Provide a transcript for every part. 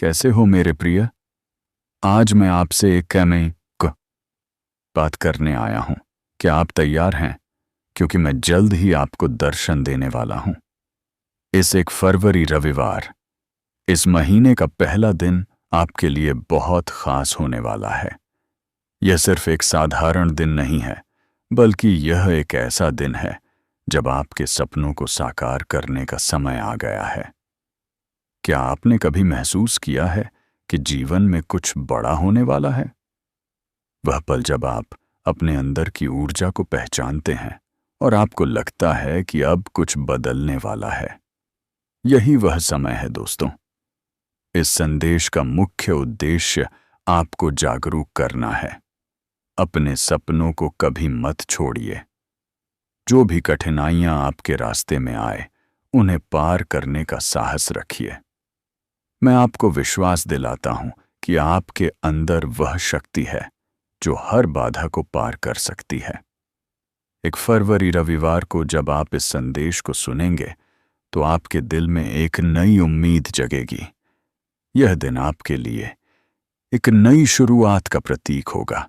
कैसे हो मेरे प्रिय। आज मैं आपसे एक बात करने आया हूं। क्या आप तैयार हैं? क्योंकि मैं जल्द ही आपको दर्शन देने वाला हूं। इस 1 फरवरी रविवार, इस महीने का पहला दिन आपके लिए बहुत खास होने वाला है। यह सिर्फ एक साधारण दिन नहीं है, बल्कि यह एक ऐसा दिन है जब आपके सपनों को साकार करने का समय आ गया है। क्या आपने कभी महसूस किया है कि जीवन में कुछ बड़ा होने वाला है? वह पल जब आप अपने अंदर की ऊर्जा को पहचानते हैं और आपको लगता है कि अब कुछ बदलने वाला है। यही वह समय है दोस्तों। इस संदेश का मुख्य उद्देश्य आपको जागरूक करना है। अपने सपनों को कभी मत छोड़िए। जो भी कठिनाइयां आपके रास्ते में आए, उन्हें पार करने का साहस रखिए। मैं आपको विश्वास दिलाता हूं कि आपके अंदर वह शक्ति है जो हर बाधा को पार कर सकती है। 1 फरवरी रविवार को जब आप इस संदेश को सुनेंगे, तो आपके दिल में एक नई उम्मीद जगेगी। यह दिन आपके लिए एक नई शुरुआत का प्रतीक होगा।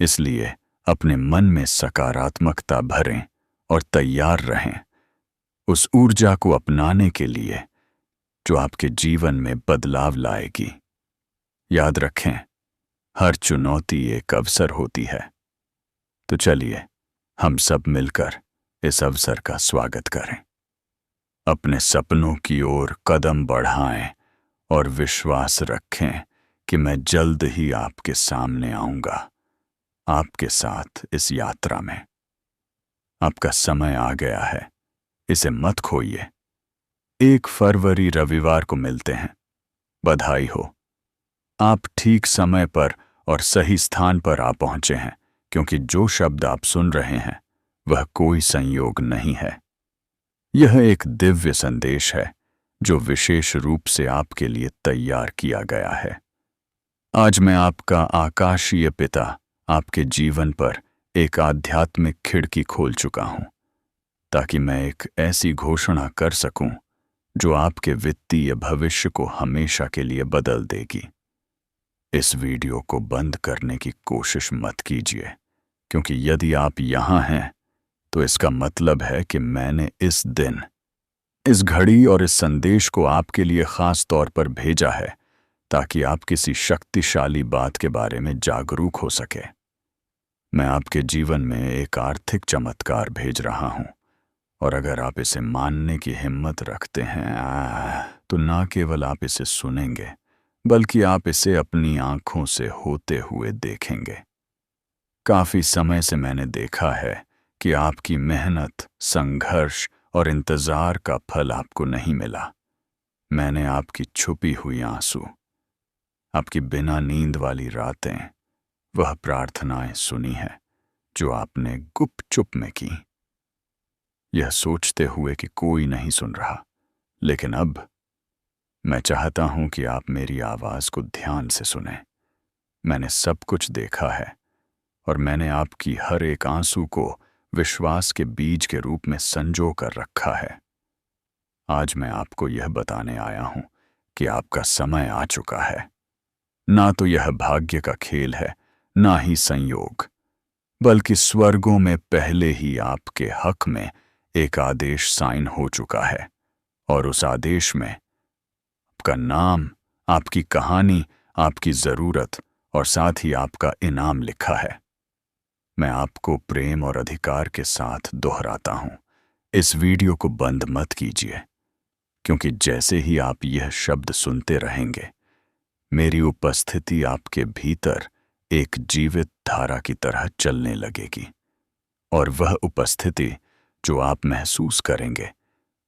इसलिए अपने मन में सकारात्मकता भरें और तैयार रहें उस ऊर्जा को अपनाने के लिए जो आपके जीवन में बदलाव लाएगी। याद रखें, हर चुनौती एक अवसर होती है। तो चलिए हम सब मिलकर इस अवसर का स्वागत करें। अपने सपनों की ओर कदम बढ़ाएं और विश्वास रखें कि मैं जल्द ही आपके सामने आऊंगा, आपके साथ इस यात्रा में। आपका समय आ गया है, इसे मत खोइए। 1 फरवरी रविवार को मिलते हैं। बधाई हो, आप ठीक समय पर और सही स्थान पर आ पहुंचे हैं, क्योंकि जो शब्द आप सुन रहे हैं वह कोई संयोग नहीं है। यह एक दिव्य संदेश है जो विशेष रूप से आपके लिए तैयार किया गया है। आज मैं आपका आकाशीय पिता आपके जीवन पर एक आध्यात्मिक खिड़की खोल चुका हूं, ताकि मैं एक ऐसी घोषणा कर सकूं जो आपके वित्तीय भविष्य को हमेशा के लिए बदल देगी। इस वीडियो को बंद करने की कोशिश मत कीजिए, क्योंकि यदि आप यहां हैं तो इसका मतलब है कि मैंने इस दिन, इस घड़ी और इस संदेश को आपके लिए खास तौर पर भेजा है, ताकि आप किसी शक्तिशाली बात के बारे में जागरूक हो सके। मैं आपके जीवन में एक आर्थिक चमत्कार भेज रहा हूं, और अगर आप इसे मानने की हिम्मत रखते हैं, तो ना केवल आप इसे सुनेंगे, बल्कि आप इसे अपनी आंखों से होते हुए देखेंगे। काफी समय से मैंने देखा है कि आपकी मेहनत, संघर्ष और इंतजार का फल आपको नहीं मिला। मैंने आपकी छुपी हुई आंसू, आपकी बिना नींद वाली रातें, वह प्रार्थनाएं सुनी है जो आपने गुपचुप में की, यह सोचते हुए कि कोई नहीं सुन रहा। लेकिन अब मैं चाहता हूं कि आप मेरी आवाज को ध्यान से सुनें। मैंने सब कुछ देखा है, और मैंने आपकी हर एक आंसू को विश्वास के बीज के रूप में संजो कर रखा है। आज मैं आपको यह बताने आया हूं कि आपका समय आ चुका है। ना तो यह भाग्य का खेल है, ना ही संयोग, बल्कि स्वर्गों में पहले ही आपके हक में एक आदेश साइन हो चुका है, और उस आदेश में आपका नाम, आपकी कहानी, आपकी जरूरत और साथ ही आपका इनाम लिखा है। मैं आपको प्रेम और अधिकार के साथ दोहराता हूं, इस वीडियो को बंद मत कीजिए, क्योंकि जैसे ही आप यह शब्द सुनते रहेंगे, मेरी उपस्थिति आपके भीतर एक जीवित धारा की तरह चलने लगेगी। और वह उपस्थिति जो आप महसूस करेंगे,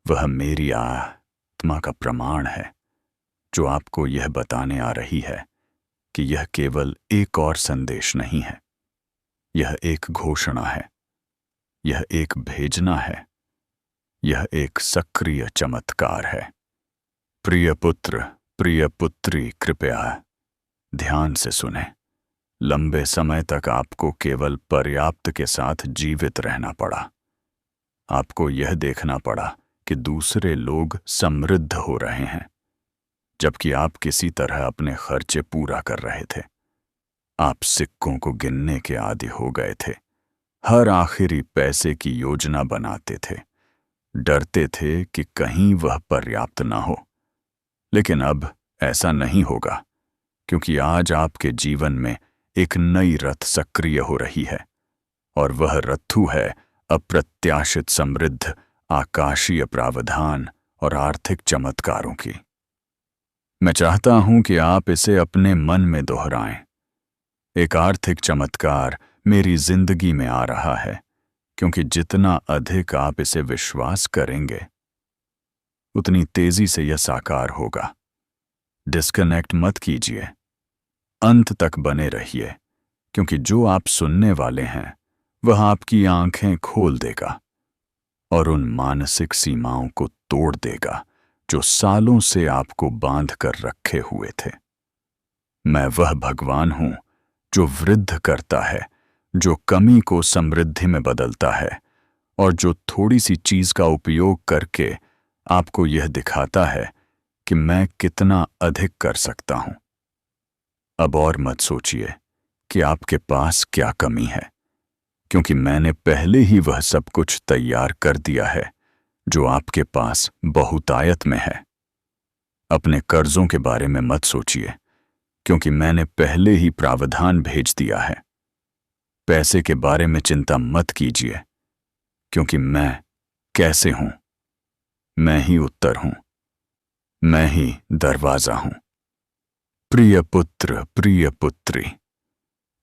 वह मेरी आत्मा का प्रमाण है, जो आपको यह बताने आ रही है कि यह केवल एक और संदेश नहीं है, यह एक घोषणा है, यह एक भेजना है, यह एक सक्रिय चमत्कार है। प्रिय पुत्र, प्रिय पुत्री, कृपया ध्यान से सुने। लंबे समय तक आपको केवल पर्याप्त के साथ जीवित रहना पड़ा। आपको यह देखना पड़ा कि दूसरे लोग समृद्ध हो रहे हैं, जबकि आप किसी तरह अपने खर्चे पूरा कर रहे थे। आप सिक्कों को गिनने के आदी हो गए थे, हर आखिरी पैसे की योजना बनाते थे, डरते थे कि कहीं वह पर्याप्त ना हो। लेकिन अब ऐसा नहीं होगा, क्योंकि आज आपके जीवन में एक नई रथ सक्रिय हो रही है, और वह रथु है अप्रत्याशित समृद्ध, आकाशीय प्रावधान और आर्थिक चमत्कारों की। मैं चाहता हूं कि आप इसे अपने मन में दोहराएं। एक आर्थिक चमत्कार मेरी जिंदगी में आ रहा है, क्योंकि जितना अधिक आप इसे विश्वास करेंगे, उतनी तेजी से यह साकार होगा। डिस्कनेक्ट मत कीजिए, अंत तक बने रहिए, क्योंकि जो आप सुनने वाले हैं वह आपकी आंखें खोल देगा और उन मानसिक सीमाओं को तोड़ देगा जो सालों से आपको बांध कर रखे हुए थे। मैं वह भगवान हूं जो वृद्ध करता है, जो कमी को समृद्धि में बदलता है, और जो थोड़ी सी चीज का उपयोग करके आपको यह दिखाता है कि मैं कितना अधिक कर सकता हूं। अब और मत सोचिए कि आपके पास क्या कमी है, क्योंकि मैंने पहले ही वह सब कुछ तैयार कर दिया है जो आपके पास बहुतायत में है। अपने कर्जों के बारे में मत सोचिए, क्योंकि मैंने पहले ही प्रावधान भेज दिया है। पैसे के बारे में चिंता मत कीजिए, क्योंकि मैं कैसे हूं, मैं ही उत्तर हूं, मैं ही दरवाजा हूं। प्रिय पुत्र, प्रिय पुत्री,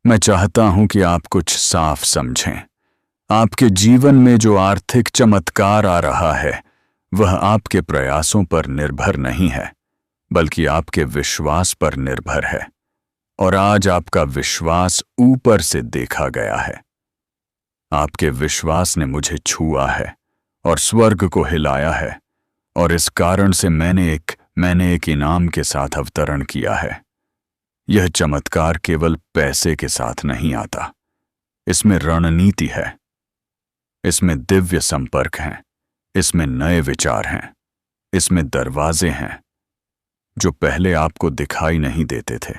मैं चाहता हूं कि आप कुछ साफ समझें। आपके जीवन में जो आर्थिक चमत्कार आ रहा है वह आपके प्रयासों पर निर्भर नहीं है, बल्कि आपके विश्वास पर निर्भर है। और आज आपका विश्वास ऊपर से देखा गया है। आपके विश्वास ने मुझे छुआ है और स्वर्ग को हिलाया है, और इस कारण से मैंने एक इनाम के साथ अवतरण किया है। यह चमत्कार केवल पैसे के साथ नहीं आता, इसमें रणनीति है, इसमें दिव्य संपर्क हैं, इसमें नए विचार हैं, इसमें दरवाजे हैं जो पहले आपको दिखाई नहीं देते थे।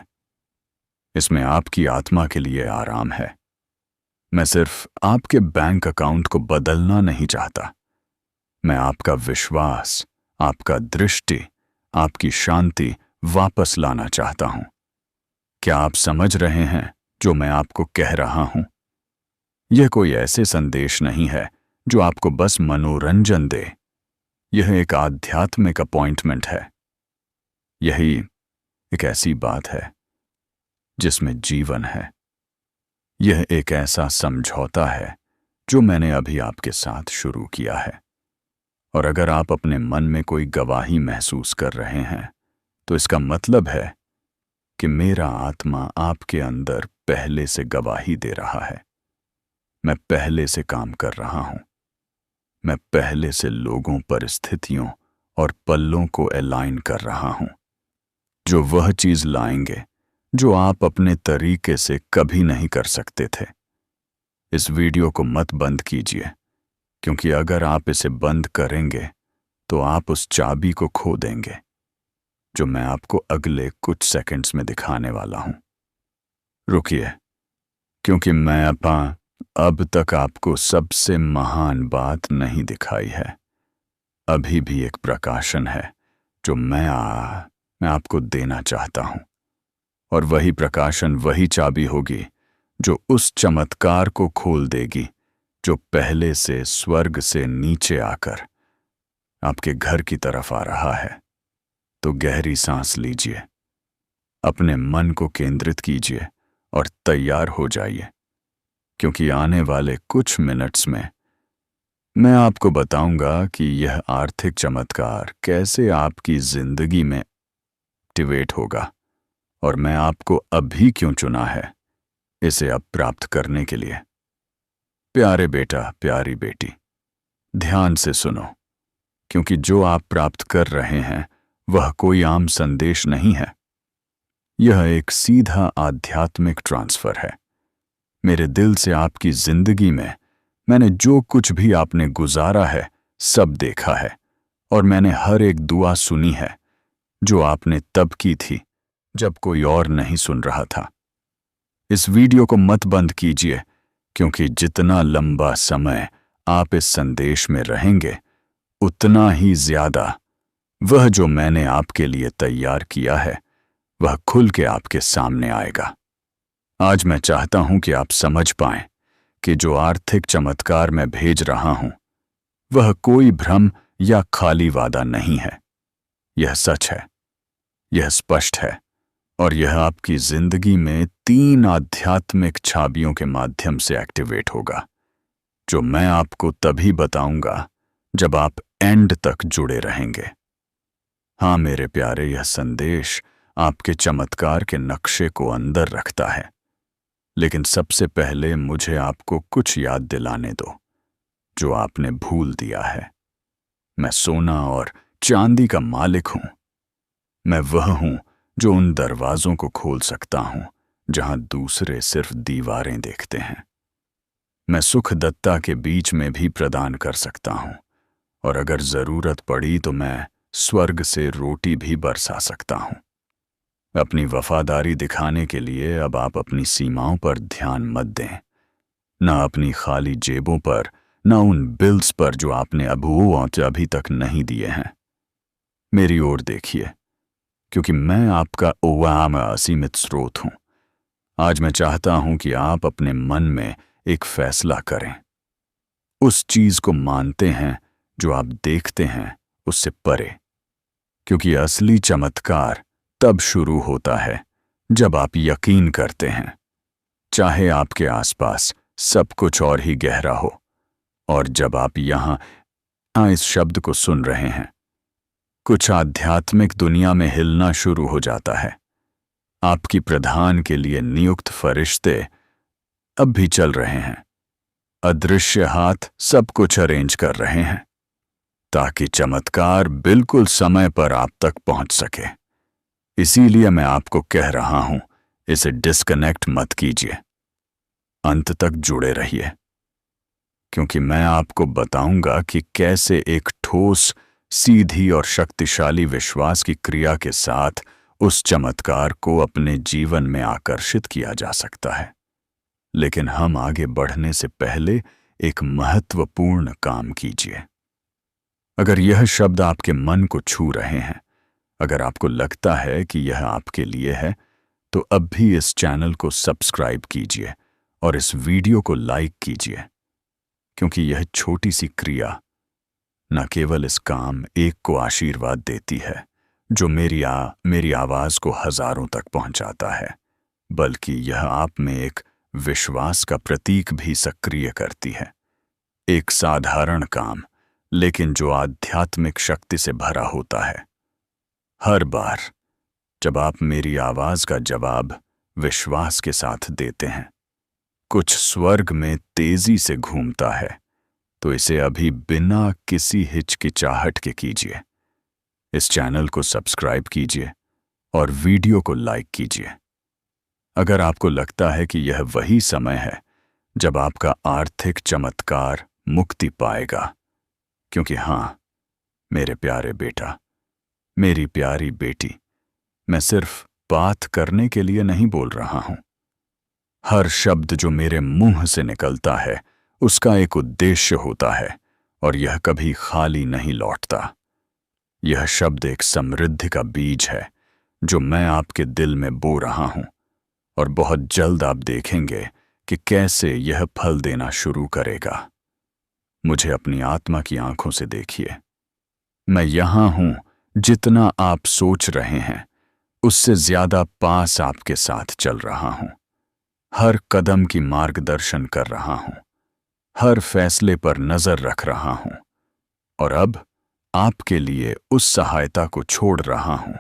इसमें आपकी आत्मा के लिए आराम है। मैं सिर्फ आपके बैंक अकाउंट को बदलना नहीं चाहता, मैं आपका विश्वास, आपका दृष्टि, आपकी शांति वापस लाना चाहता हूं। क्या आप समझ रहे हैं जो मैं आपको कह रहा हूं? यह कोई ऐसे संदेश नहीं है जो आपको बस मनोरंजन दे। यह एक आध्यात्मिक अपॉइंटमेंट है। यही एक ऐसी बात है जिसमें जीवन है। यह एक ऐसा समझौता है जो मैंने अभी आपके साथ शुरू किया है। और अगर आप अपने मन में कोई गवाही महसूस कर रहे हैं, तो इसका मतलब है कि मेरा आत्मा आपके अंदर पहले से गवाही दे रहा है। मैं पहले से काम कर रहा हूं। मैं पहले से लोगों, परिस्थितियों और पल्लों को अलाइन कर रहा हूं, जो वह चीज लाएंगे जो आप अपने तरीके से कभी नहीं कर सकते थे। इस वीडियो को मत बंद कीजिए, क्योंकि अगर आप इसे बंद करेंगे तो आप उस चाबी को खो देंगे जो मैं आपको अगले कुछ सेकंड्स में दिखाने वाला हूं। रुकिए, क्योंकि मैं अब तक आपको सबसे महान बात नहीं दिखाई है। अभी भी एक प्रकाशन है जो मैं आपको देना चाहता हूं, और वही प्रकाशन, वही चाबी होगी जो उस चमत्कार को खोल देगी जो पहले से स्वर्ग से नीचे आकर आपके घर की तरफ आ रहा है। तो गहरी सांस लीजिए, अपने मन को केंद्रित कीजिए और तैयार हो जाइए, क्योंकि आने वाले कुछ मिनट्स में मैं आपको बताऊंगा कि यह आर्थिक चमत्कार कैसे आपकी जिंदगी में एक्टिवेट होगा, और मैं आपको अभी क्यों चुना है इसे अब प्राप्त करने के लिए। प्यारे बेटा, प्यारी बेटी, ध्यान से सुनो, क्योंकि जो आप प्राप्त कर रहे हैं वह कोई आम संदेश नहीं है। यह एक सीधा आध्यात्मिक ट्रांसफर है। मेरे दिल से आपकी जिंदगी में मैंने जो कुछ भी आपने गुजारा है सब देखा है, और मैंने हर एक दुआ सुनी है। जो आपने तब की थी जब कोई और नहीं सुन रहा था। इस वीडियो को मत बंद कीजिए, क्योंकि जितना लंबा समय आप इस संदेश में रहेंगे, उतना ही ज्यादा वह जो मैंने आपके लिए तैयार किया है वह खुल के आपके सामने आएगा। आज मैं चाहता हूं कि आप समझ पाएं कि जो आर्थिक चमत्कार मैं भेज रहा हूं वह कोई भ्रम या खाली वादा नहीं है। यह सच है, यह स्पष्ट है, और यह आपकी जिंदगी में 3 आध्यात्मिक छवियों के माध्यम से एक्टिवेट होगा, जो मैं आपको तभी बताऊंगा जब आप एंड तक जुड़े रहेंगे। हाँ मेरे प्यारे, यह संदेश आपके चमत्कार के नक्शे को अंदर रखता है, लेकिन सबसे पहले मुझे आपको कुछ याद दिलाने दो जो आपने भूल दिया है। मैं सोना और चांदी का मालिक हूं। मैं वह हूं जो उन दरवाजों को खोल सकता हूं जहां दूसरे सिर्फ दीवारें देखते हैं। मैं सुखदत्ता के बीच में भी प्रदान कर सकता हूं, और अगर जरूरत पड़ी तो मैं स्वर्ग से रोटी भी बरसा सकता हूं। अपनी वफादारी दिखाने के लिए अब आप अपनी सीमाओं पर ध्यान मत दें, न अपनी खाली जेबों पर, न उन बिल्स पर जो आपने अभी तक नहीं दिए हैं। मेरी ओर देखिए, क्योंकि मैं आपका असीमित स्रोत हूं। आज मैं चाहता हूं कि आप अपने मन में एक फैसला करें। उस चीज को मानते हैं जो आप देखते हैं उससे परे, क्योंकि असली चमत्कार तब शुरू होता है जब आप यकीन करते हैं, चाहे आपके आसपास सब कुछ और ही गहरा हो। और जब आप यहां इस शब्द को सुन रहे हैं, कुछ आध्यात्मिक दुनिया में हिलना शुरू हो जाता है। आपकी प्रधान के लिए नियुक्त फरिश्ते अब भी चल रहे हैं। अदृश्य हाथ सब कुछ अरेंज कर रहे हैं ताकि चमत्कार बिल्कुल समय पर आप तक पहुंच सके। इसीलिए मैं आपको कह रहा हूं, इसे डिस्कनेक्ट मत कीजिए, अंत तक जुड़े रहिए, क्योंकि मैं आपको बताऊंगा कि कैसे एक ठोस, सीधी और शक्तिशाली विश्वास की क्रिया के साथ उस चमत्कार को अपने जीवन में आकर्षित किया जा सकता है। लेकिन हम आगे बढ़ने से पहले एक महत्वपूर्ण काम कीजिए। अगर यह शब्द आपके मन को छू रहे हैं, अगर आपको लगता है कि यह आपके लिए है, तो अब भी इस चैनल को सब्सक्राइब कीजिए और इस वीडियो को लाइक कीजिए, क्योंकि यह छोटी सी क्रिया न केवल इस काम एक को आशीर्वाद देती है जो मेरी आवाज को हजारों तक पहुंचाता है, बल्कि यह आप में एक विश्वास का प्रतीक भी सक्रिय करती है। एक साधारण काम, लेकिन जो आध्यात्मिक शक्ति से भरा होता है। हर बार जब आप मेरी आवाज का जवाब विश्वास के साथ देते हैं, कुछ स्वर्ग में तेजी से घूमता है। तो इसे अभी बिना किसी हिचकिचाहट के कीजिए। इस चैनल को सब्सक्राइब कीजिए और वीडियो को लाइक कीजिए। अगर आपको लगता है कि यह वही समय है जब आपका आर्थिक चमत्कार मुक्ति पाएगा, क्योंकि हाँ मेरे प्यारे बेटा, मेरी प्यारी बेटी, मैं सिर्फ बात करने के लिए नहीं बोल रहा हूं। हर शब्द जो मेरे मुंह से निकलता है उसका एक उद्देश्य होता है, और यह कभी खाली नहीं लौटता। यह शब्द एक समृद्धि का बीज है जो मैं आपके दिल में बो रहा हूं, और बहुत जल्द आप देखेंगे कि कैसे यह फल देना शुरू करेगा। मुझे अपनी आत्मा की आंखों से देखिए। मैं यहां हूं, जितना आप सोच रहे हैं उससे ज्यादा पास आपके साथ चल रहा हूं। हर कदम की मार्गदर्शन कर रहा हूं, हर फैसले पर नजर रख रहा हूं, और अब आपके लिए उस सहायता को छोड़ रहा हूं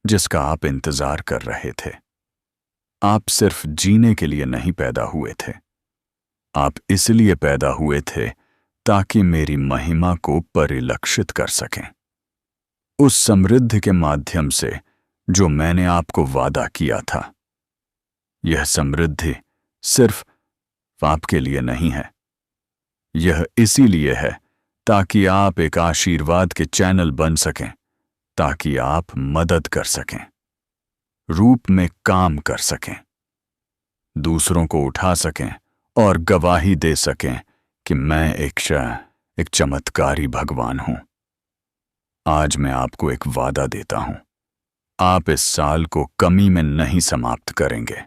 जिसका आप इंतजार कर रहे थे। आप सिर्फ जीने के लिए नहीं पैदा हुए थे, आप इसलिए पैदा हुए थे ताकि मेरी महिमा को परिलक्षित कर सकें, उस समृद्धि के माध्यम से जो मैंने आपको वादा किया था। यह समृद्धि सिर्फ आपके लिए नहीं है, यह इसीलिए है ताकि आप एक आशीर्वाद के चैनल बन सकें, ताकि आप मदद कर सकें, रूप में काम कर सकें, दूसरों को उठा सकें और गवाही दे सकें कि मैं एक चमत्कारी भगवान हूं। आज मैं आपको एक वादा देता हूं, आप इस साल को कमी में नहीं समाप्त करेंगे।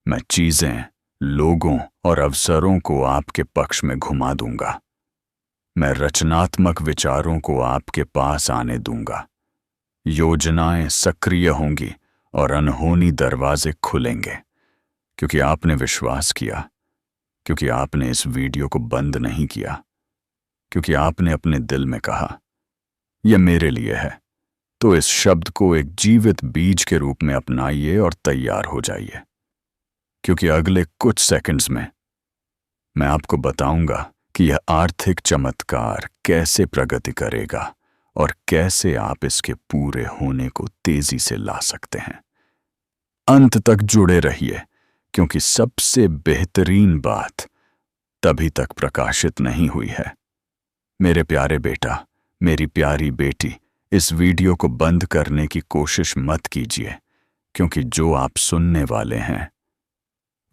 मैं चीजें, लोगों और अवसरों को आपके पक्ष में घुमा दूंगा। मैं रचनात्मक विचारों को आपके पास आने दूंगा। योजनाएं सक्रिय होंगी और अनहोनी दरवाजे खुलेंगे, क्योंकि आपने विश्वास किया, क्योंकि आपने इस वीडियो को बंद नहीं किया, क्योंकि आपने अपने दिल में कहा, यह मेरे लिए है। तो इस शब्द को एक जीवित बीज के रूप में अपनाइए और तैयार हो जाइए, क्योंकि अगले कुछ सेकंड्स में मैं आपको बताऊंगा कि यह आर्थिक चमत्कार कैसे प्रगति करेगा और कैसे आप इसके पूरे होने को तेजी से ला सकते हैं। अंत तक जुड़े रहिए, क्योंकि सबसे बेहतरीन बात तभी तक प्रकाशित नहीं हुई है। मेरे प्यारे बेटा, मेरी प्यारी बेटी, इस वीडियो को बंद करने की कोशिश मत कीजिए, क्योंकि जो आप सुनने वाले हैं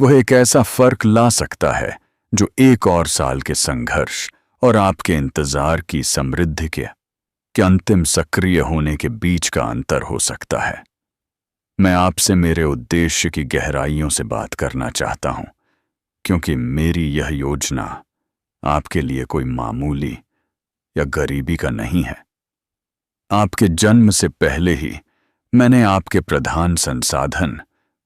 वह एक ऐसा फर्क ला सकता है जो एक और साल के संघर्ष और आपके इंतजार की समृद्धि के अंतिम सक्रिय होने के बीच का अंतर हो सकता है। मैं आपसे मेरे उद्देश्य की गहराइयों से बात करना चाहता हूं, क्योंकि मेरी यह योजना आपके लिए कोई मामूली या गरीबी का नहीं है। आपके जन्म से पहले ही मैंने आपके प्रधान संसाधन,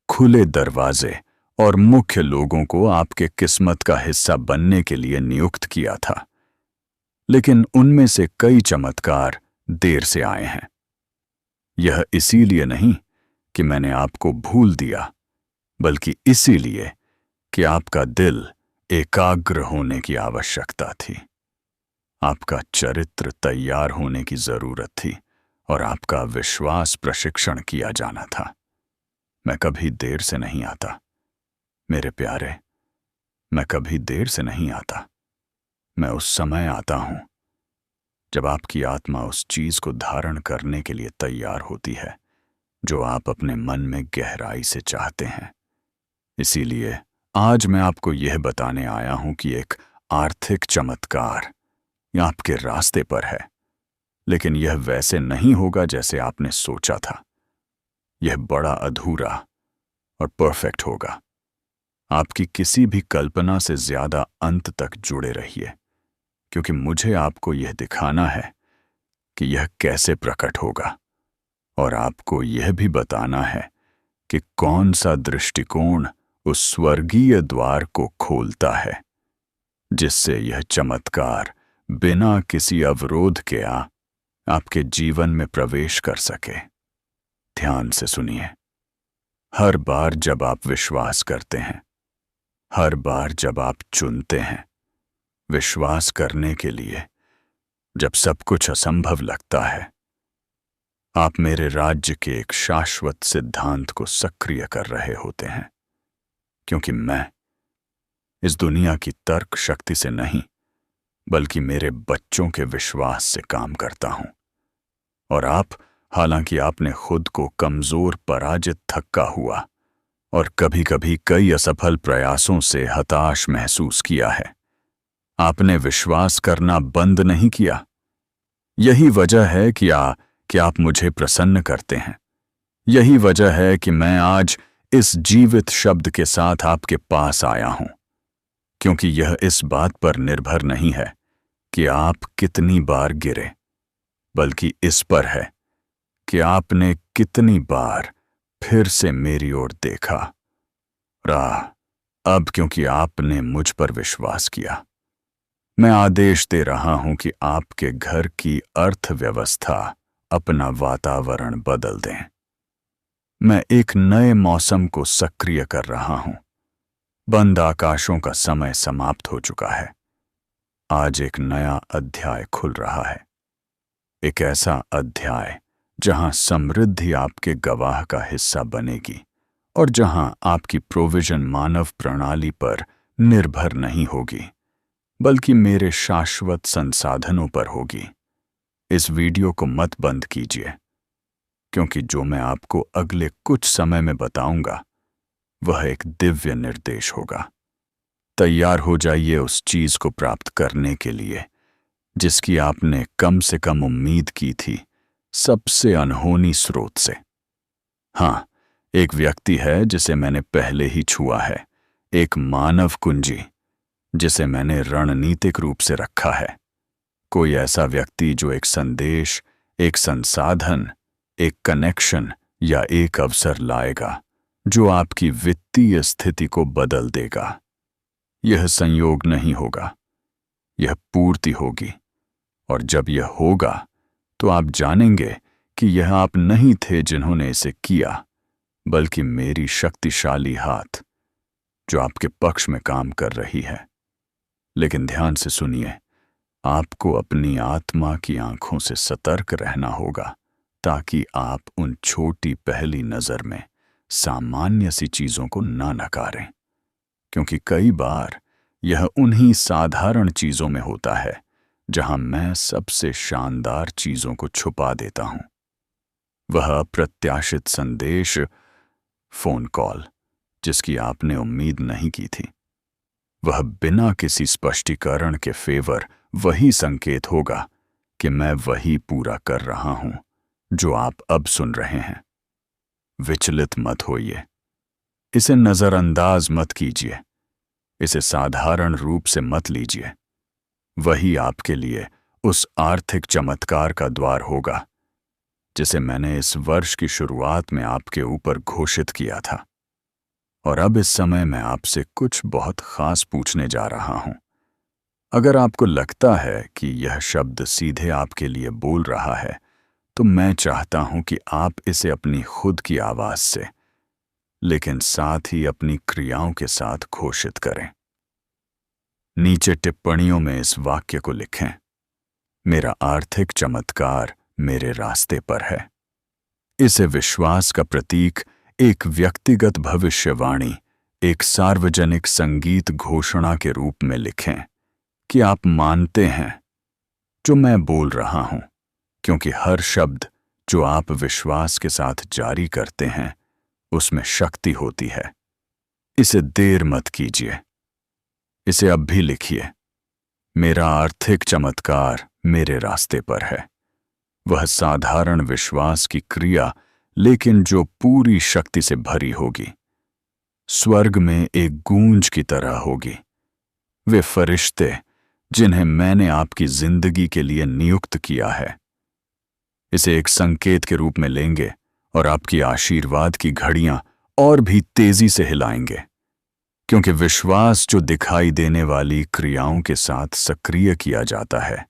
खुले दरवाजे और मुख्य लोगों को आपके किस्मत का हिस्सा बनने के लिए नियुक्त किया था। लेकिन उनमें से कई चमत्कार देर से आए हैं। यह इसीलिए नहीं कि मैंने आपको भूल दिया, बल्कि इसीलिए कि आपका दिल एकाग्र होने की आवश्यकता थी। आपका चरित्र तैयार होने की जरूरत थी और आपका विश्वास प्रशिक्षण किया जाना था। मैं कभी देर से नहीं आता मेरे प्यारे, मैं कभी देर से नहीं आता। मैं उस समय आता हूं जब आपकी आत्मा उस चीज को धारण करने के लिए तैयार होती है जो आप अपने मन में गहराई से चाहते हैं। इसीलिए आज मैं आपको यह बताने आया हूं कि एक आर्थिक चमत्कार आपके रास्ते पर है, लेकिन यह वैसे नहीं होगा जैसे आपने सोचा था। यह बड़ा अधूरा और परफेक्ट होगा। आपकी किसी भी कल्पना से ज्यादा अंत तक जुड़े रहिए, क्योंकि मुझे आपको यह दिखाना है कि यह कैसे प्रकट होगा, और आपको यह भी बताना है कि कौन सा दृष्टिकोण उस स्वर्गीय द्वार को खोलता है जिससे यह चमत्कार बिना किसी अवरोध के आपके जीवन में प्रवेश कर सके। ध्यान से सुनिए। हर बार जब आप विश्वास करते हैं, हर बार जब आप चुनते हैं विश्वास करने के लिए, जब सब कुछ असंभव लगता है, आप मेरे राज्य के एक शाश्वत सिद्धांत को सक्रिय कर रहे होते हैं। क्योंकि मैं इस दुनिया की तर्क शक्ति से नहीं, बल्कि मेरे बच्चों के विश्वास से काम करता हूं। और आप, हालांकि आपने खुद को कमजोर, पराजित, थका हुआ और कभी-कभी कई असफल प्रयासों से हताश महसूस किया है, आपने विश्वास करना बंद नहीं किया। यही वजह है कि आप मुझे प्रसन्न करते हैं। यही वजह है कि मैं आज इस जीवित शब्द के साथ आपके पास आया हूं, क्योंकि यह इस बात पर निर्भर नहीं है कि आप कितनी बार गिरे, बल्कि इस पर है कि आपने कितनी बार फिर से मेरी ओर देखा। अब क्योंकि आपने मुझ पर विश्वास किया, मैं आदेश दे रहा हूं कि आपके घर की अर्थव्यवस्था अपना वातावरण बदल दें। मैं एक नए मौसम को सक्रिय कर रहा हूं। बंद आकाशों का समय समाप्त हो चुका है। आज एक नया अध्याय खुल रहा है। एक ऐसा अध्याय जहां समृद्धि आपके गवाह का हिस्सा बनेगी और जहां आपकी प्रोविजन मानव प्रणाली पर निर्भर नहीं होगी, बल्कि मेरे शाश्वत संसाधनों पर होगी। इस वीडियो को मत बंद कीजिए, क्योंकि जो मैं आपको अगले कुछ समय में बताऊंगा वह एक दिव्य निर्देश होगा। तैयार हो जाइए उस चीज को प्राप्त करने के लिए जिसकी आपने कम से कम उम्मीद की थी, सबसे अनहोनी स्रोत से। हाँ, एक व्यक्ति है जिसे मैंने पहले ही छुआ है, एक मानव कुंजी जिसे मैंने रणनीतिक रूप से रखा है। कोई ऐसा व्यक्ति जो एक संदेश, एक संसाधन, एक कनेक्शन या एक अवसर लाएगा जो आपकी वित्तीय स्थिति को बदल देगा। यह संयोग नहीं होगा, यह पूर्ति होगी। और जब यह होगा तो आप जानेंगे कि यह आप नहीं थे जिन्होंने इसे किया, बल्कि मेरी शक्तिशाली हाथ जो आपके पक्ष में काम कर रही है। लेकिन ध्यान से सुनिए, आपको अपनी आत्मा की आंखों से सतर्क रहना होगा ताकि आप उन छोटी पहली नजर में सामान्य सी चीजों को ना नकारें, क्योंकि कई बार यह उन्हीं साधारण चीजों में होता है जहां मैं सबसे शानदार चीजों को छुपा देता हूं। वह अप्रत्याशित संदेश, फोन कॉल जिसकी आपने उम्मीद नहीं की थी, वह बिना किसी स्पष्टीकरण के फेवर वही संकेत होगा कि मैं वही पूरा कर रहा हूं जो आप अब सुन रहे हैं। विचलित मत होइए, इसे नजरअंदाज मत कीजिए, इसे साधारण रूप से मत लीजिए। वही आपके लिए उस आर्थिक चमत्कार का द्वार होगा जिसे मैंने इस वर्ष की शुरुआत में आपके ऊपर घोषित किया था। और अब इस समय मैं आपसे कुछ बहुत खास पूछने जा रहा हूं। अगर आपको लगता है कि यह शब्द सीधे आपके लिए बोल रहा है, तो मैं चाहता हूं कि आप इसे अपनी खुद की आवाज से, लेकिन साथ ही अपनी क्रियाओं के साथ घोषित करें। नीचे टिप्पणियों में इस वाक्य को लिखें, मेरा आर्थिक चमत्कार मेरे रास्ते पर है। इसे विश्वास का प्रतीक, एक व्यक्तिगत भविष्यवाणी, एक सार्वजनिक संगीत घोषणा के रूप में लिखें कि आप मानते हैं जो मैं बोल रहा हूं, क्योंकि हर शब्द जो आप विश्वास के साथ जारी करते हैं उसमें शक्ति होती है। इसे देर मत कीजिए, इसे अब भी लिखिए, मेरा आर्थिक चमत्कार मेरे रास्ते पर है। वह साधारण विश्वास की क्रिया, लेकिन जो पूरी शक्ति से भरी होगी, स्वर्ग में एक गूंज की तरह होगी। वे फरिश्ते जिन्हें मैंने आपकी जिंदगी के लिए नियुक्त किया है, इसे एक संकेत के रूप में लेंगे और आपकी आशीर्वाद की घड़ियां और भी तेजी से हिलाएंगे, क्योंकि विश्वास जो दिखाई देने वाली क्रियाओं के साथ सक्रिय किया जाता है,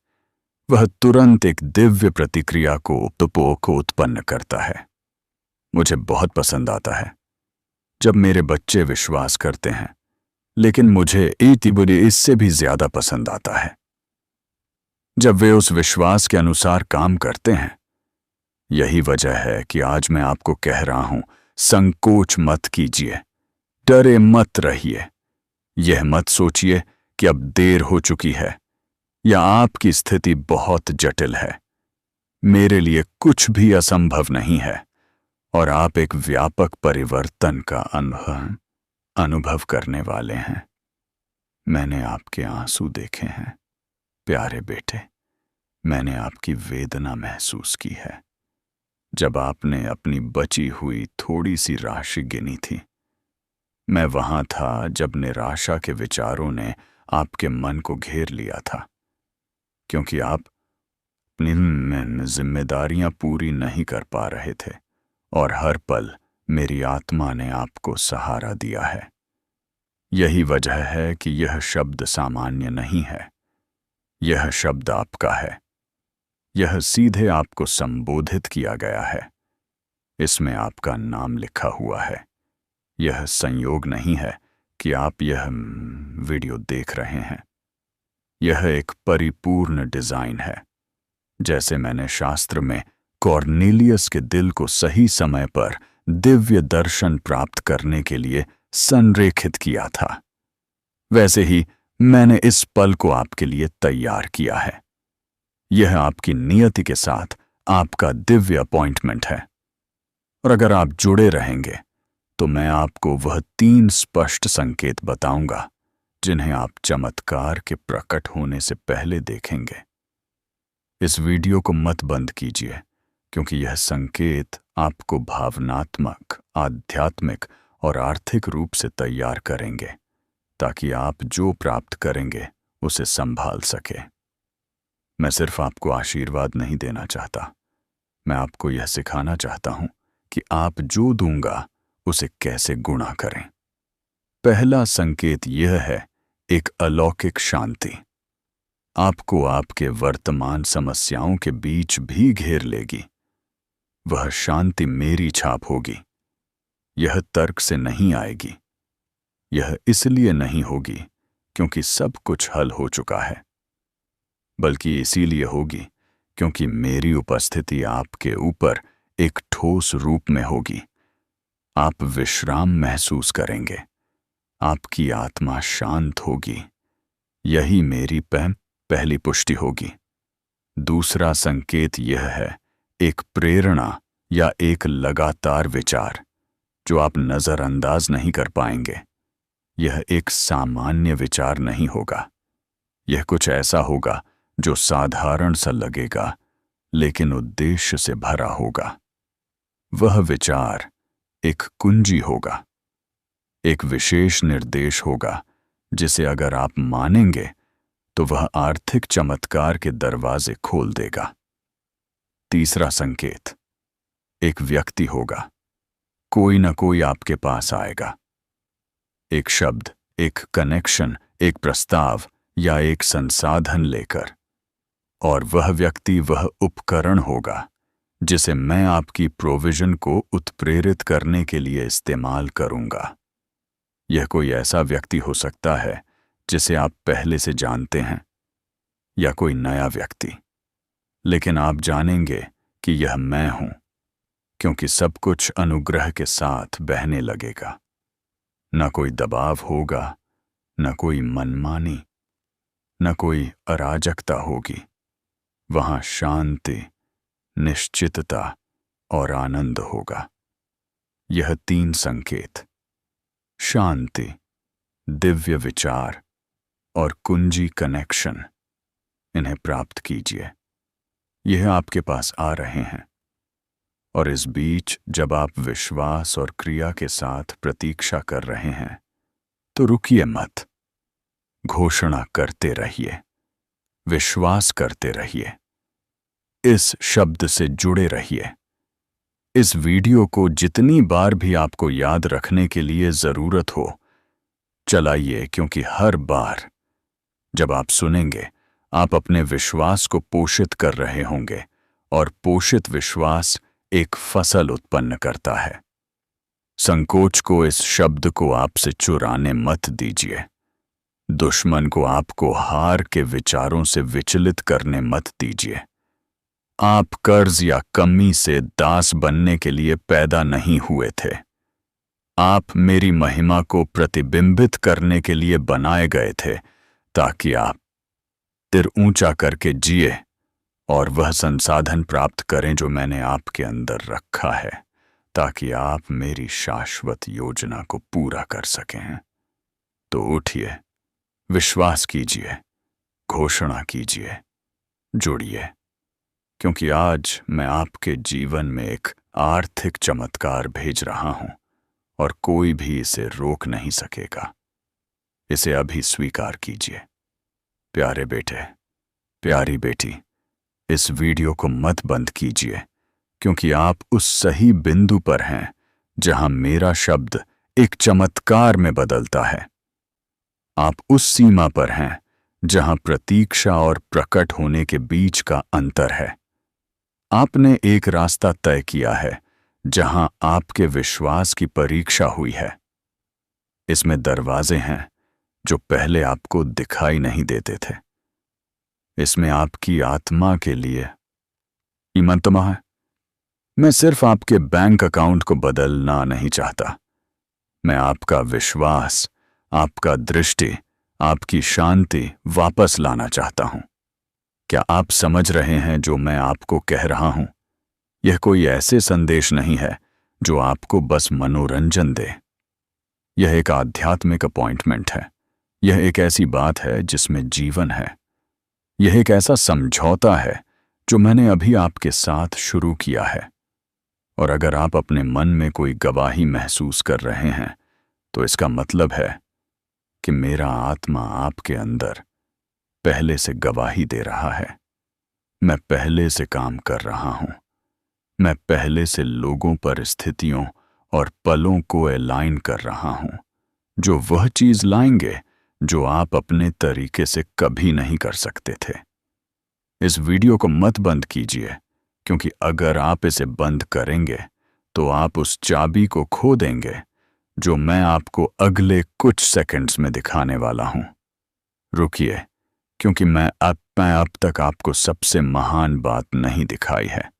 वह तुरंत एक दिव्य प्रतिक्रिया को उत्पन्न करता है। मुझे बहुत पसंद आता है जब मेरे बच्चे विश्वास करते हैं, लेकिन मुझे इससे भी ज्यादा पसंद आता है जब वे उस विश्वास के अनुसार काम करते हैं। यही वजह है कि आज मैं आपको कह रहा हूं, संकोच मत कीजिए, डरे मत रहिए। यह मत सोचिए कि अब देर हो चुकी है या आपकी स्थिति बहुत जटिल है। मेरे लिए कुछ भी असंभव नहीं है और आप एक व्यापक परिवर्तन का अनुभव करने वाले हैं। मैंने आपके आंसू देखे हैं प्यारे बेटे, मैंने आपकी वेदना महसूस की है जब आपने अपनी बची हुई थोड़ी सी राशि गिनी थी। मैं वहां था जब निराशा के विचारों ने आपके मन को घेर लिया था, क्योंकि आप अपनी जिम्मेदारियां पूरी नहीं कर पा रहे थे और हर पल मेरी आत्मा ने आपको सहारा दिया है। यही वजह है कि यह शब्द सामान्य नहीं है, यह शब्द आपका है। यह सीधे आपको संबोधित किया गया है, इसमें आपका नाम लिखा हुआ है। यह संयोग नहीं है कि आप यह वीडियो देख रहे हैं, यह एक परिपूर्ण डिजाइन है, जैसे मैंने शास्त्र में कॉर्नेलियस के दिल को सही समय पर दिव्य दर्शन प्राप्त करने के लिए संरेखित किया था। वैसे ही मैंने इस पल को आपके लिए तैयार किया है। यह आपकी नियति के साथ आपका दिव्य अपॉइंटमेंट है। और अगर आप जुड़े रहेंगे तो मैं आपको वह 3 स्पष्ट संकेत बताऊंगा जिन्हें आप चमत्कार के प्रकट होने से पहले देखेंगे। इस वीडियो को मत बंद कीजिए, क्योंकि यह संकेत आपको भावनात्मक, आध्यात्मिक और आर्थिक रूप से तैयार करेंगे, ताकि आप जो प्राप्त करेंगे उसे संभाल सके। मैं सिर्फ आपको आशीर्वाद नहीं देना चाहता, मैं आपको यह सिखाना चाहता हूं कि आप जो दूंगा उसे कैसे गुणा करें। पहला संकेत यह है एक अलौकिक शांति। आपको आपके वर्तमान समस्याओं के बीच भी घेर लेगी। वह शांति मेरी छाप होगी। यह तर्क से नहीं आएगी। यह इसलिए नहीं होगी क्योंकि सब कुछ हल हो चुका है, बल्कि इसीलिए होगी क्योंकि मेरी उपस्थिति आपके ऊपर एक ठोस रूप में होगी। आप विश्राम महसूस करेंगे। आपकी आत्मा शांत होगी। यही मेरी पहली पुष्टि होगी। दूसरा संकेत यह है एक प्रेरणा या एक लगातार विचार जो आप नजरअंदाज नहीं कर पाएंगे। यह एक सामान्य विचार नहीं होगा। यह कुछ ऐसा होगा जो साधारण सा लगेगा, लेकिन उद्देश्य से भरा होगा। वह विचार एक कुंजी होगा, एक विशेष निर्देश होगा जिसे अगर आप मानेंगे तो वह आर्थिक चमत्कार के दरवाजे खोल देगा। तीसरा संकेत एक व्यक्ति होगा। कोई न कोई आपके पास आएगा। एक शब्द, एक कनेक्शन, एक प्रस्ताव या एक संसाधन लेकर। और वह व्यक्ति वह उपकरण होगा जिसे मैं आपकी प्रोविजन को उत्प्रेरित करने के लिए इस्तेमाल करूंगा। यह कोई ऐसा व्यक्ति हो सकता है जिसे आप पहले से जानते हैं, या कोई नया व्यक्ति, लेकिन आप जानेंगे कि यह मैं हूं, क्योंकि सब कुछ अनुग्रह के साथ बहने लगेगा। न कोई दबाव होगा, न कोई मनमानी, न कोई अराजकता होगी। वहां शांति, निश्चितता और आनंद होगा। यह 3 संकेत, शांति, दिव्य विचार और कुंजी कनेक्शन, इन्हें प्राप्त कीजिए। यह आपके पास आ रहे हैं। और इस बीच जब आप विश्वास और क्रिया के साथ प्रतीक्षा कर रहे हैं, तो रुकिए मत। घोषणा करते रहिए, विश्वास करते रहिए, इस शब्द से जुड़े रहिए। इस वीडियो को जितनी बार भी आपको याद रखने के लिए जरूरत हो, चलाइए, क्योंकि हर बार जब आप सुनेंगे, आप अपने विश्वास को पोषित कर रहे होंगे, और पोषित विश्वास एक फसल उत्पन्न करता है। संकोच को, इस शब्द को आपसे चुराने मत दीजिए। दुश्मन को आपको हार के विचारों से विचलित करने मत दीजिए। आप कर्ज या कमी से दास बनने के लिए पैदा नहीं हुए थे। आप मेरी महिमा को प्रतिबिंबित करने के लिए बनाए गए थे, ताकि आप सिर ऊंचा करके जिए और वह संसाधन प्राप्त करें जो मैंने आपके अंदर रखा है, ताकि आप मेरी शाश्वत योजना को पूरा कर सकें। तो उठिए, विश्वास कीजिए, घोषणा कीजिए, जुड़िए, क्योंकि आज मैं आपके जीवन में एक आर्थिक चमत्कार भेज रहा हूं, और कोई भी इसे रोक नहीं सकेगा। इसे अभी स्वीकार कीजिए। प्यारे बेटे, प्यारी बेटी, इस वीडियो को मत बंद कीजिए, क्योंकि आप उस सही बिंदु पर हैं जहां मेरा शब्द एक चमत्कार में बदलता है। आप उस सीमा पर हैं जहां प्रतीक्षा और प्रकट होने के बीच का अंतर है। आपने एक रास्ता तय किया है जहां आपके विश्वास की परीक्षा हुई है। इसमें दरवाजे हैं जो पहले आपको दिखाई नहीं देते थे। इसमें आपकी आत्मा के लिए ईमतमा है। मैं सिर्फ आपके बैंक अकाउंट को बदलना नहीं चाहता। मैं आपका विश्वास, आपका दृष्टि, आपकी शांति वापस लाना चाहता हूं। क्या आप समझ रहे हैं जो मैं आपको कह रहा हूं? यह कोई ऐसे संदेश नहीं है जो आपको बस मनोरंजन दे। यह एक आध्यात्मिक अपॉइंटमेंट है। यह एक ऐसी बात है जिसमें जीवन है। यह एक ऐसा समझौता है जो मैंने अभी आपके साथ शुरू किया है। और अगर आप अपने मन में कोई गवाही महसूस कर रहे हैं तो इसका मतलब है कि मेरा आत्मा आपके अंदर पहले से गवाही दे रहा है। मैं पहले से काम कर रहा हूं। मैं पहले से लोगों, परिस्थितियों और पलों को अलाइन कर रहा हूं जो वह चीज लाएंगे जो आप अपने तरीके से कभी नहीं कर सकते थे। इस वीडियो को मत बंद कीजिए, क्योंकि अगर आप इसे बंद करेंगे तो आप उस चाबी को खो देंगे जो मैं आपको अगले कुछ सेकंड्स में दिखाने वाला हूं। रुकिए, क्योंकि मैं अब तक आपको सबसे महान बात नहीं दिखाई है।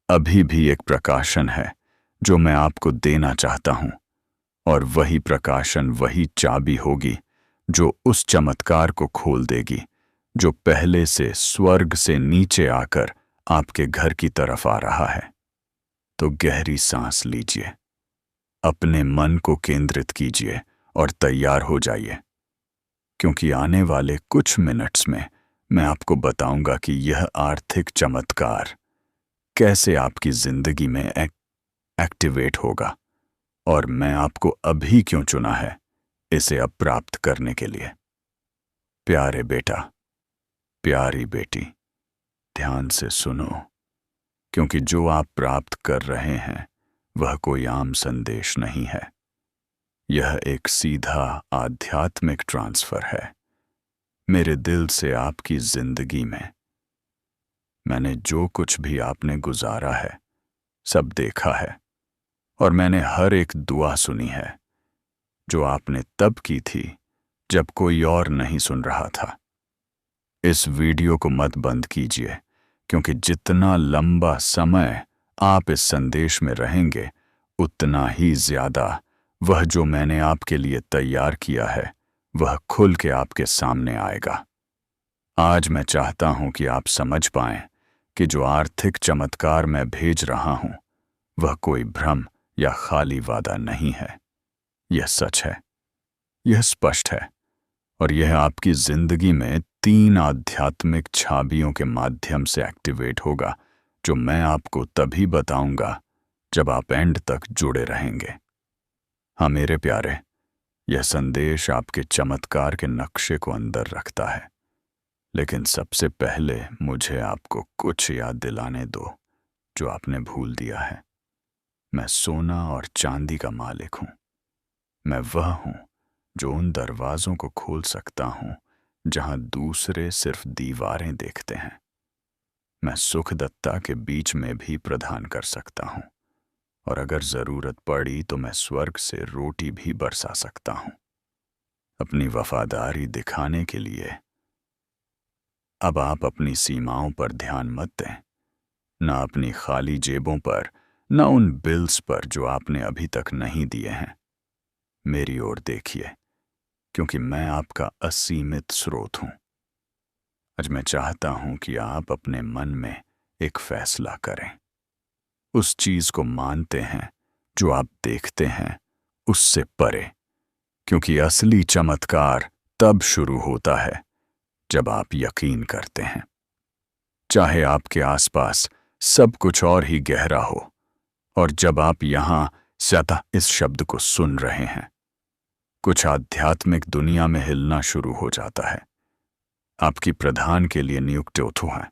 अभी भी एक प्रकाशन है जो मैं आपको देना चाहता हूं, और वही प्रकाशन, वही चाबी होगी जो उस चमत्कार को खोल देगी जो पहले से स्वर्ग से नीचे आकर आपके घर की तरफ आ रहा है। तो गहरी सांस लीजिए, अपने मन को केंद्रित कीजिए और तैयार हो जाइए, क्योंकि आने वाले कुछ मिनट्स में मैं आपको बताऊंगा कि यह आर्थिक चमत्कार कैसे आपकी जिंदगी में एक्टिवेट होगा, और मैं आपको अभी क्यों चुना है इसे अब प्राप्त करने के लिए। प्यारे बेटा, प्यारी बेटी, ध्यान से सुनो, क्योंकि जो आप प्राप्त कर रहे हैं वह कोई आम संदेश नहीं है। यह एक सीधा आध्यात्मिक ट्रांसफर है मेरे दिल से आपकी जिंदगी में। मैंने जो कुछ भी आपने गुजारा है सब देखा है, और मैंने हर एक दुआ सुनी है जो आपने तब की थी जब कोई और नहीं सुन रहा था। इस वीडियो को मत बंद कीजिए, क्योंकि जितना लंबा समय आप इस संदेश में रहेंगे उतना ही ज्यादा वह जो मैंने आपके लिए तैयार किया है वह खुल के आपके सामने आएगा। आज मैं चाहता हूं कि आप समझ पाएं कि जो आर्थिक चमत्कार मैं भेज रहा हूं वह कोई भ्रम या खाली वादा नहीं है। यह सच है, यह स्पष्ट है, और यह आपकी जिंदगी में 3 आध्यात्मिक छाबियों के माध्यम से एक्टिवेट होगा जो मैं आपको तभी बताऊंगा जब आप एंड तक जुड़े रहेंगे। हाँ मेरे प्यारे, यह संदेश आपके चमत्कार के नक्शे को अंदर रखता है, लेकिन सबसे पहले मुझे आपको कुछ याद दिलाने दो जो आपने भूल दिया है। मैं सोना और चांदी का मालिक हूं। मैं वह हूं जो उन दरवाजों को खोल सकता हूं जहां दूसरे सिर्फ दीवारें देखते हैं। मैं सुखदत्ता के बीच में भी प्रदान कर सकता हूं, और अगर जरूरत पड़ी तो मैं स्वर्ग से रोटी भी बरसा सकता हूं। अपनी वफादारी दिखाने के लिए अब आप अपनी सीमाओं पर ध्यान मत दें, न अपनी खाली जेबों पर, न उन बिल्स पर जो आपने अभी तक नहीं दिए हैं। मेरी ओर देखिए, क्योंकि मैं आपका असीमित स्रोत हूं। आज मैं चाहता हूं कि आप अपने मन में एक फैसला करें। उस चीज को मानते हैं जो आप देखते हैं उससे परे, क्योंकि असली चमत्कार तब शुरू होता है जब आप यकीन करते हैं। चाहे आपके आसपास सब कुछ और ही गहरा हो, और जब आप यहां सतह इस शब्द को सुन रहे हैं, कुछ आध्यात्मिक दुनिया में हिलना शुरू हो जाता है। आपकी प्रधान के लिए नियुक्त है,